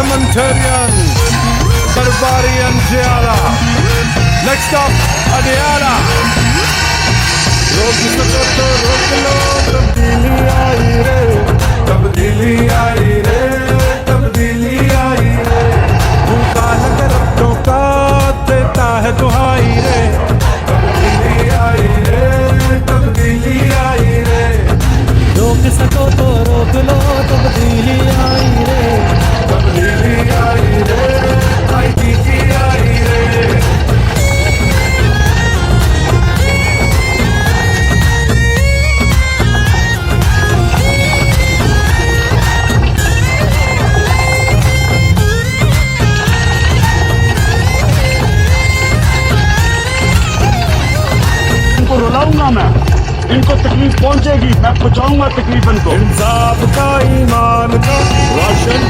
parliamentarian, Barbarian Giara. Next up, Adiara. रोक सको तो रोक लो, तब्दीली आई रे, तब्दीली आई रे, तब्दीली आई रे। भूखा लगे रब्बों का देता है दुहाई रे, तब्दीली आई रे, तब्दीली आई रे। रोक सको तो रोक लो, तब्दीली आई रे, तब्दीली आई रे, आईटीटी आई रे। इनको रुलाऊंगा मैं, इनको तकलीफ पहुंचेगी, मैं पहुंचाऊंगा तकलीफ इनको। इंसाफ का ईमान का राशन